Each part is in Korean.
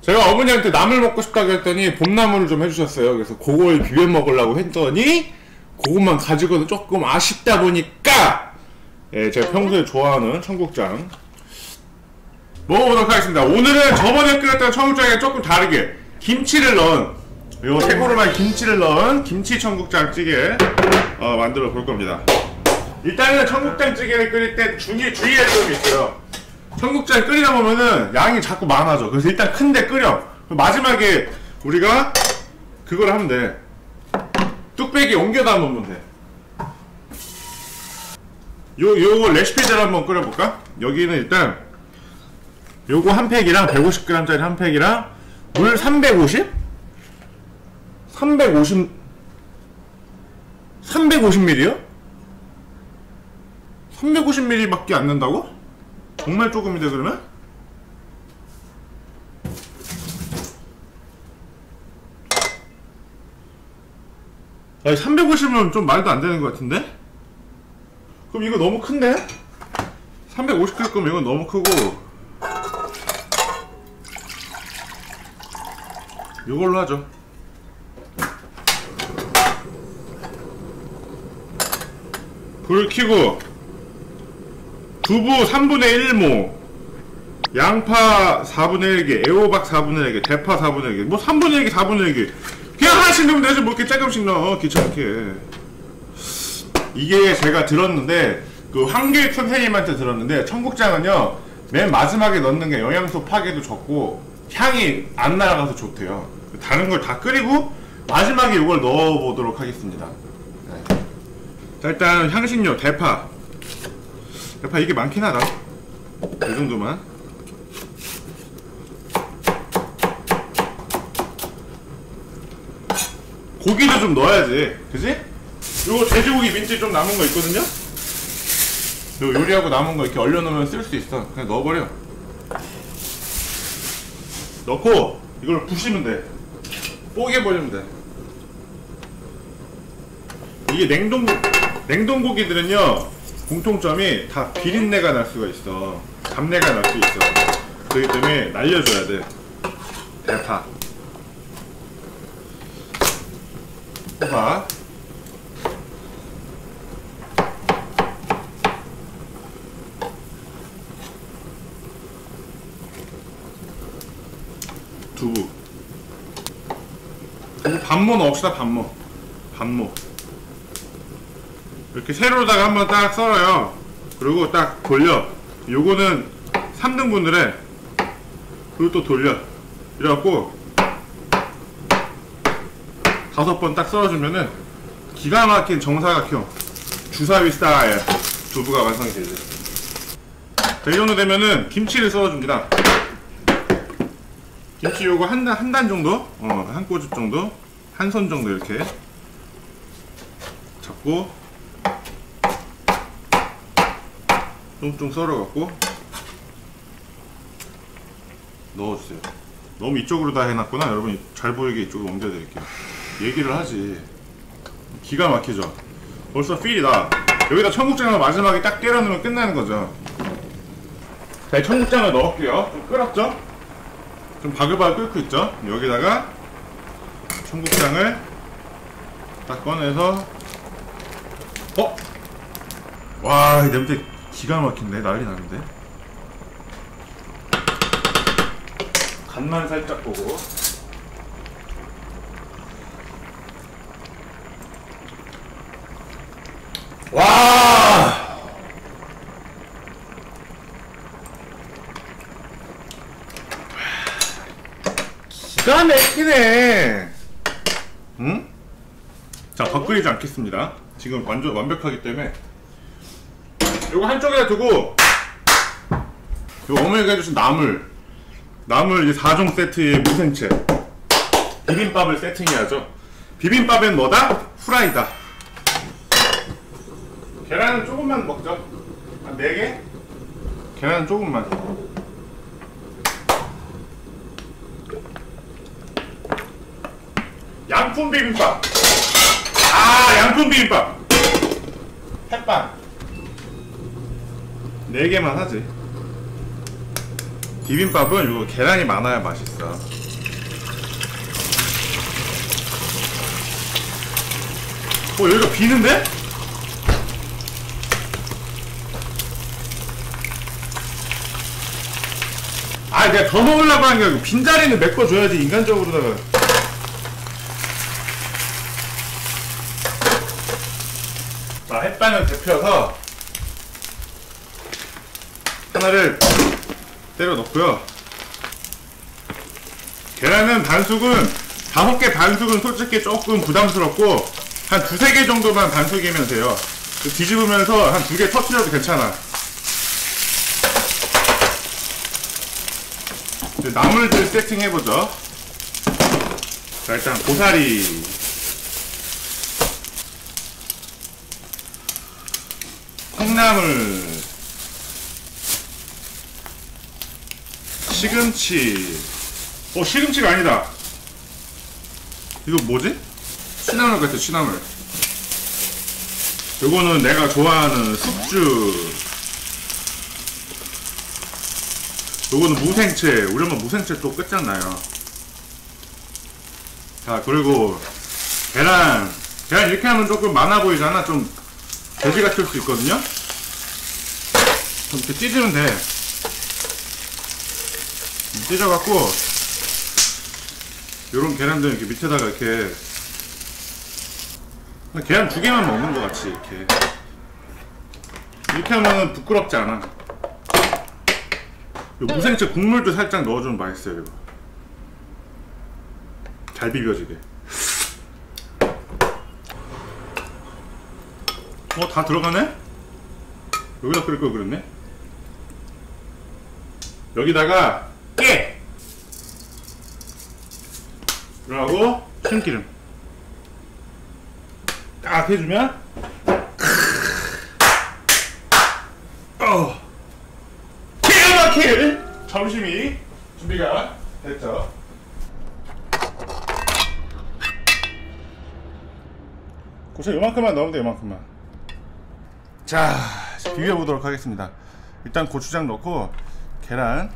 제가 어머니한테 나물 먹고 싶다고 했더니 봄나물을 좀 해주셨어요. 그래서 그걸 비벼 먹으려고 했더니 그것만 가지고는 조금 아쉽다 보니까 예, 제가 평소에 좋아하는 청국장 먹어보도록 하겠습니다. 오늘은 저번에 끓였던 청국장에 조금 다르게 김치를 넣은 요 대고로만 김치를 넣은 김치 청국장 찌개 만들어 볼 겁니다. 일단은 청국장 찌개를 끓일 때 주의할 점이 있어요. 청국장 끓이다 보면은 양이 자꾸 많아져. 그래서 일단 큰데 끓여. 마지막에 우리가 그걸 하면 돼. 뚝배기 옮겨 담으면 돼. 요거 레시피대로 한번 끓여볼까? 여기는 일단 요거 한 팩이랑 150g짜리 한 팩이랑 물 350? 350ml요? 350ml 밖에 안 된다고? 정말 조금인데 그러면? 아니 350은 좀 말도 안 되는 것 같은데? 그럼 이거 너무 큰데? 350kg 거면 이건 너무 크고 이걸로 하죠. 불 켜고 두부 3분의 1모, 양파 4분의 1개, 애호박 4분의 1개, 대파 4분의 1개, 뭐 3분의 1개, 4분의 1개 그냥 하나씩 넣으면 되지 뭐 이렇게 조금씩 넣어 귀찮게. 이게 제가 들었는데 그 황교익 선생님한테 들었는데 청국장은요 맨 마지막에 넣는 게 영양소 파괴도 적고 향이 안 날아가서 좋대요. 다른 걸 다 끓이고 마지막에 이걸 넣어보도록 하겠습니다. 네. 자 일단 향신료 대파 이게 많긴 하다. 이 정도만. 고기도 좀 넣어야지 그지? 요 돼지고기 민지 좀 남은 거 있거든요? 요 요리하고 남은 거 이렇게 얼려놓으면 쓸 수 있어. 그냥 넣어버려. 넣고 이걸 부시면 돼. 뽀개버리면 돼. 이게 냉동고기들은요 공통점이 다 비린내가 날 수가 있어. 잡내가 날 수 있어. 그렇기 때문에 날려줘야 돼. 대파 호박 두부 반모 넣읍시다. 반모 이렇게 세로로다가 한번 딱 썰어요. 그리고 딱 돌려. 요거는 3등분을 해. 그리고 또 돌려. 이래갖고 5번 딱 썰어주면은 기가 막힌 정사각형 주사위 스타일 두부가 완성이 되죠. 자, 이 정도 되면은 김치를 썰어줍니다. 김치 요거 한 단 정도? 한 꼬집 정도? 한 손 정도 이렇게 잡고 쫑쫑 썰어갖고 넣어주세요. 너무 이쪽으로 다 해놨구나. 여러분 잘 보이게 이쪽으로 옮겨드릴게요. 얘기를 하지. 기가 막히죠? 벌써 필이 나. 여기다 청국장을 마지막에 딱 때려 넣으면 끝나는 거죠. 자, 청국장을 넣을게요. 좀 끓었죠? 좀 바글바글 끓고 있죠? 여기다가 청국장을 딱 꺼내서 와, 이 냄새 기가 막힌데? 난리 나는데? 간만 살짝 보고 와! 기가 막히네. 응? 자, 더 끓이지 않겠습니다. 지금 완전 완벽하기 때문에 요거 한쪽에다 두고 요 어머니가 해주신 나물 이제 4종 세트의 무생채 비빔밥을 세팅해야죠. 비빔밥엔 뭐다? 후라이다. 계란은 조금만 먹죠. 한 4개? 계란은 조금만. 양품 비빔밥. 양품 비빔밥. 햇반 4개만 하지. 비빔밥은 이거 계란이 많아야 맛있어. 여기가 비는데? 아, 내가 더 먹으려고 한 게 아니고 빈자리는 메꿔줘야지 인간적으로다가. 자, 햇반을 데펴서 하나를 때려 넣고요. 계란은 반숙은 5개 반숙은 솔직히 조금 부담스럽고 한 2~3개 정도만 반숙이면 돼요. 뒤집으면서 한 2개 터트려도 괜찮아. 이제 나물들 세팅해보죠. 자, 일단 고사리, 콩나물, 시금치. 시금치가 아니다. 이거 뭐지? 취나물 같아, 취나물. 요거는 내가 좋아하는 숙주. 요거는 무생채. 우리 엄마 무생채 또 끝장나요. 자, 그리고 계란 이렇게 하면 조금 많아 보이잖아. 좀 돼지 같을 수 있거든요. 좀 이렇게 찢으면 돼. 찢어갖고 요런 계란들 이렇게 밑에다가 이렇게 계란 2개만 먹는 것 같이 이렇게 하면은 부끄럽지 않아. 요 무생채 국물도 살짝 넣어주면 맛있어요. 이거 잘 비벼지게. 다 들어가네? 여기다 끓일 걸 그랬네? 여기다가 깨! 그러고 참기름 딱 해주면 기가 막힐 점심이 준비가 됐죠. 고추 요만큼만 넣으면 돼. 요만큼만. 자, 비벼보도록 하겠습니다. 일단 고추장 넣고 계란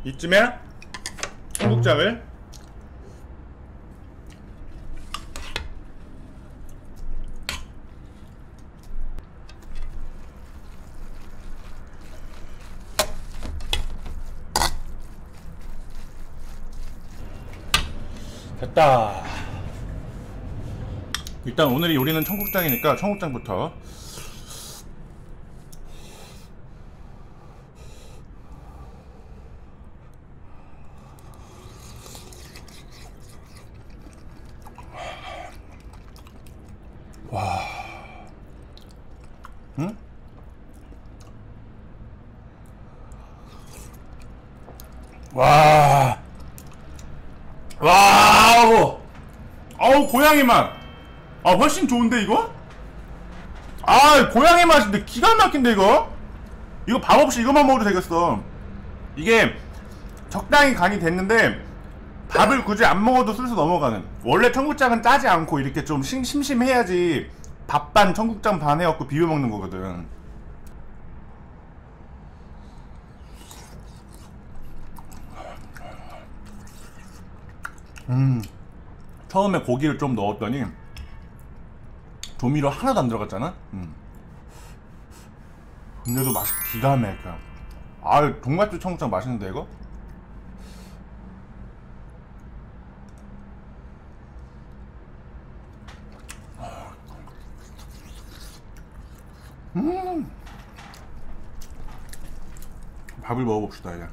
이쯤에 청국장을 됐다. 일단 오늘의 요리는 청국장이니까 청국장부터. 와. 응? 와. 와우. 아우, 고양이 맛. 훨씬 좋은데 이거? 고양이 맛인데 기가 막힌데 이거? 이거 밥 없이 이것만 먹어도 되겠어. 이게 적당히 간이 됐는데 밥을 굳이 안 먹어도 슬슬 넘어가는. 원래 청국장은 짜지 않고 이렇게 좀 심심해야지 밥 반 청국장 반 해갖고 비벼 먹는 거거든. 처음에 고기를 좀 넣었더니 조미료 하나도 안 들어갔잖아. 근데도 맛이 기가 막혀. 돈가스 청국장 맛있는데 이거? 밥을 먹어봅시다 이제.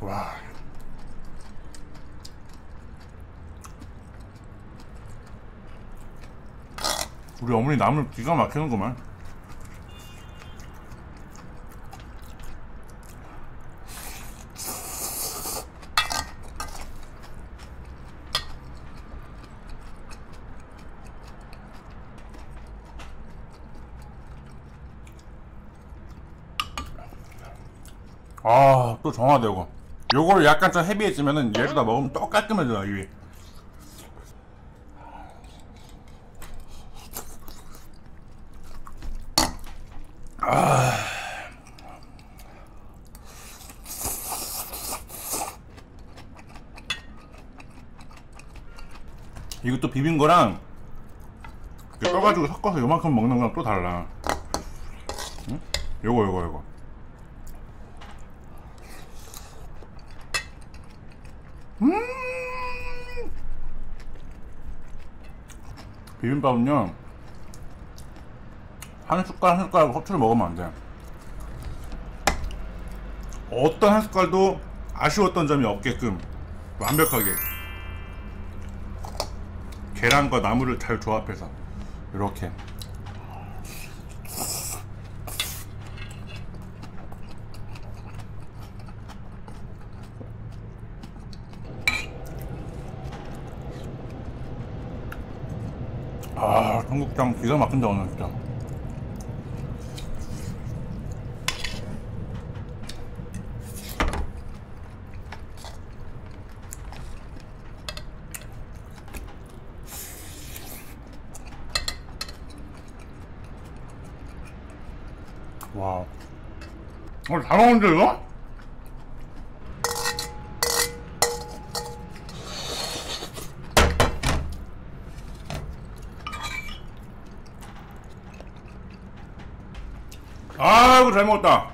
와. 우리 어머니 나물 기가 막히는구만. 아, 또 정화되고. 요거를 약간 좀 헤비해지면은 얘를 다 먹으면 또 깔끔해져요, 입이. 이것도 비빈 거랑 떠가지고 섞어서 요만큼 먹는 거랑 또 달라. 응? 요거. 비빔밥은요, 한 숟가락 허투루 먹으면 안 돼. 어떤 한 숟갈도 아쉬웠던 점이 없게끔 완벽하게 계란과 나물을 잘 조합해서 이렇게. 아, 청국장 기가 막힌다 오늘 진짜. 와, 오늘 다 먹는데 이거? 아이고 잘 먹었다.